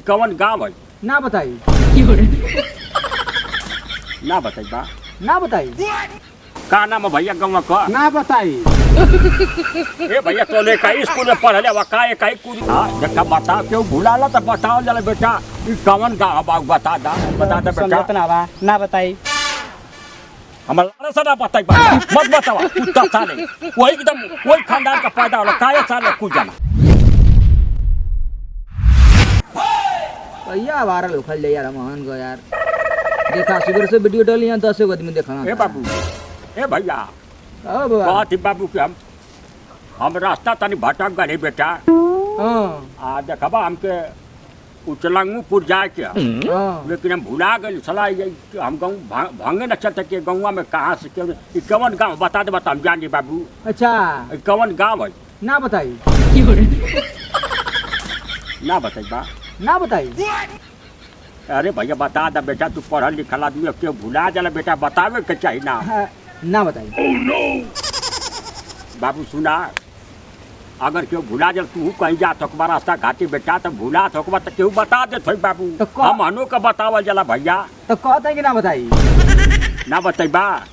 कवन गाँव है? ना बताई। ना बताई बा। ना बताई। का नाम है भैया गाँव का? ना बताई। ए भैया तो ले का स्कूल में पढ़ले वा का एक कुछ देखा बता क्यों भुलाला तो बताओ जरा बेटा ई कवन गाँव बा बता दा बेटा। समझत ना बा ना बताई। हमारा सदा बताई बा मत बतावा कुत्ता साले वही एकदम वही खानदान का पैदा होला काया साले कुछ जाना। भैया वायरल उखल ले यार मोहन को यार। देखा सुबह से वीडियो डाली है 10 आदमी देखा। ए बाबू ए भैया ओ बाबा बात ही बाबू के हम रास्ता तनी भटक गए बेटा। हां आ देखबा हमके उचलंगपुर जाए के हां लेकिन हम भुला गए सलाह हम गाँव भांगे न चलते के गाँव में कहाँ से क्यों कवन गाँव बता दे बता हम जान जी बाबू। अच्छा कवन गाँव है? ना बताई। ना बताई बा। ना बताई। अरे भैया बता दा बेटा तू पढ़ल लिखल आदमी क्यों भुला जाला बेटा बतावे के चाहिए ना। ना बताई। बाबू सुना अगर क्यों भुला जल तू कहीं जा थकबा रास्ता घाटी बेटा तो भुला थकबा तो क्यों बता दे थोड़ी बाबू तो हम हनो का बतावल जला भैया। तो कहते कि ना बताई। ना बताइबा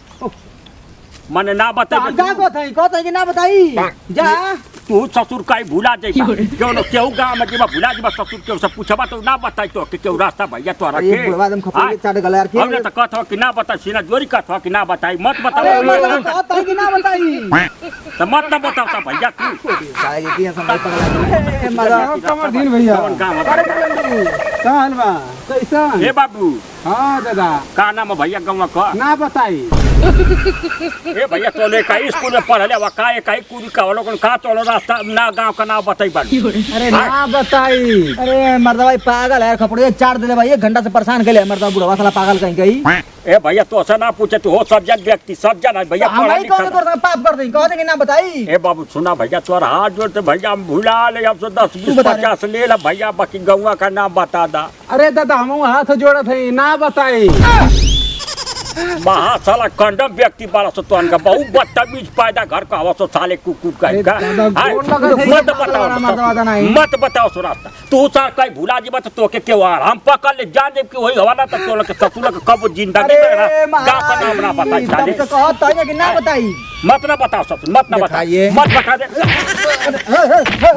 मने ना बताइबा कहते कि ना बताई। जा तू ससुर कहीं भुला जाइबा क्यों न केहू गांव में जेबा भुला जेबा ससुर केहू से पूछबा तो ना बताई तो कि केहू रास्ता भैया तो रखे एक बुढ़वा दम खपड़ी चाट गला यार। हमने तो कहत हो कि ना बता सीना जोरी कहत हो कि ना बताई मत बताओ। कहते कि ना बताई तो मत ना बताओ ता भैया तू काहे कि समय पगला मारा कमर दिन भैया कवन गाँव है? कहल बा कैसा ए बाबू हां दादा का नाम है भैया गाँव का? ना बताई। ए भैया तो ले का स्कूल में पढ़ले वा का एक कुछ का लोगन का तो रास्ता ना गांव का नाम बताई बा। अरे ना बताई। अरे मर्दा भाई पागल है खपड़े चाट दे भाई 1 घंटा से परेशान कर ले मर्दा बुढ़वा साला पागल कहीं गई। ए भैया तो से ना पूछे तू हो सब जन व्यक्ति सब जन है भैया पढ़ा हमारी कौन करता पाप कर दे कहते कि ना बताई। ए बाबू सुना भैया तोर हाथ जोड़ते भैया हम भुला ले अब 10 20 50 ले ला भैया बाकी गौवा का नाम बता दा। अरे दादा हम हाथ जोड़त है ना बताई। महा साला कंडम व्यक्ति बाला सो तो अनका बहुत बदतमीज पैदा घर का हवा सो साले कुकुर का मत बताओ सो रास्ता तू सार कहीं भुला जीबा तो तोके के वार हम पकड़ ले जान देब कि वही हवाला तक तो के ससुर के कब जिंदगी में गांव का नाम ना बताई साले। तो कहत है कि ना बताई। मत ना बताओ ससुर मत ना बता मत बता दे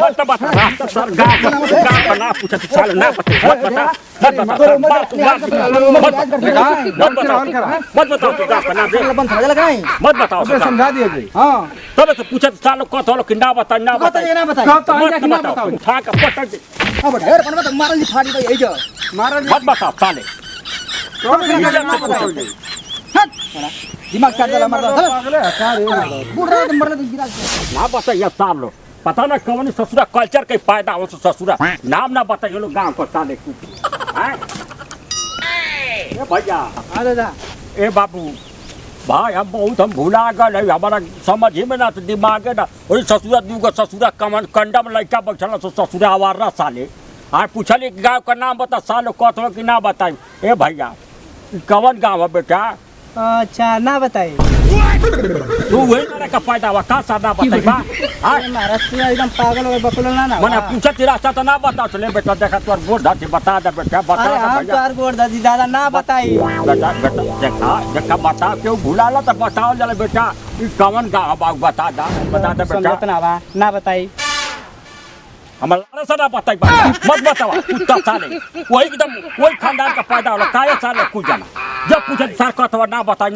मत बता रास्ता सर गांव का ना पूछे तो साले ना बता मत बताओ तू गांव का नाम दे मत बताओ समझा दिए जी। हां तब तो पूछे तो साले कह तो कि ना बता ना बता ना बताई। कहता ना बताओ उठा के पटक दे अब ढेर बनवा तो मारल फाड़ी तो यही जा मारा मत बताओ साले दिमाग चाट दला मर्दा पागल है का रे बुढ़ा मरले तो गिरा ना बता ये साल लो पता ना कौन ससुरा कल्चर के फायदा हो ससुरा नाम ना बता ये लोग गांव को साले कुछ हैं ए भैया हां दादा ए बाबू भाई हम भुला गए हमारा समझ ही में ना तो दिमाग है ना वही ससुरा दूगो ससुरा कमन कंडम लड़का बैठल तो ससुरा आवारा साले आज पूछली गाँव का नाम बता सालो कहत कि ना बताई। ए भैया कवन गाँव है बेटा? अच्छा ना बताई। तू वही तरह का पैदा हुआ का सा ना बताई बा महाराष्ट्र एकदम पागल हो बकुल ना ना मैंने पूछा तेरा रास्ता तो ना बता चले बेटा देखा तोर गोड़ धरती बता दे बेटा बता अरे दे हम भैया चार गोड़ दादी दादा ना बताई। बेटा बेटा देखा देखा बता क्यों भुलाला तो बताओ जरा बेटा ई कवन गाँव बाग बता दे बेटा ना बा ना बताई। हमारा सदा बताई बा मत बतावा कुत्ता साले वही एकदम वही खानदान का पैदा होला काया साले कुछ जाना जब पूछे सर कहतवा ना बताई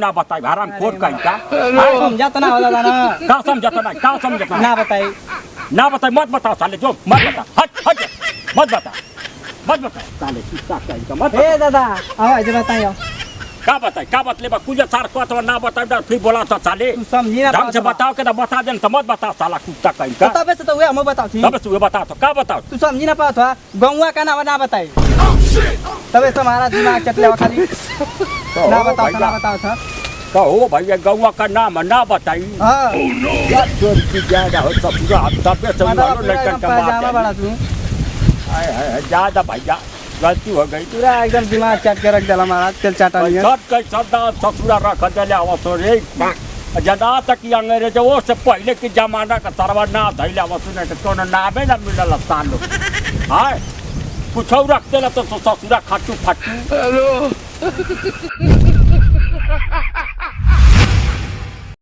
हराम खोर कहीं का समझाता ना होला ना का समझता ना बताई मत बताओ साले जो मत बता हट मत बता साले कुत्ता कहीं का मत ए दादा आवाज बताइयो का बतले बा कुछ सार कहतवा ना बताई फिर बोला तो साले तू समझी ना ढंग से बताओ के बता दे तो मत बता साला कुत्ता कहीं का तबे से तो वे हम बताओ थी तब से बता तो का बताओ तू समझी ना पात था गौवा का ना बताई तबे से हमारा दिमाग चटले खाली ना बताओ था कहो भैया गौवा का नाम ना बताई। हां चोर की ज्यादा हो सब पूरा तबे से वालों लड़का पजामा बड़ा तू हाय ज्यादा भैया गलती हो गई पूरा एकदम दिमाग चट के रख देला महाराज तेल चाटा लिया सब कई सदा ससुरा रख देले आवसो रे जदा तक कि अंग्रेज वो से पहले के जमाना का सरवा ना धैले आवसो ने तो नामे ना मिलल सालो हाय कुछ रखते ना तो ससुरा खाटू फाटू हेलो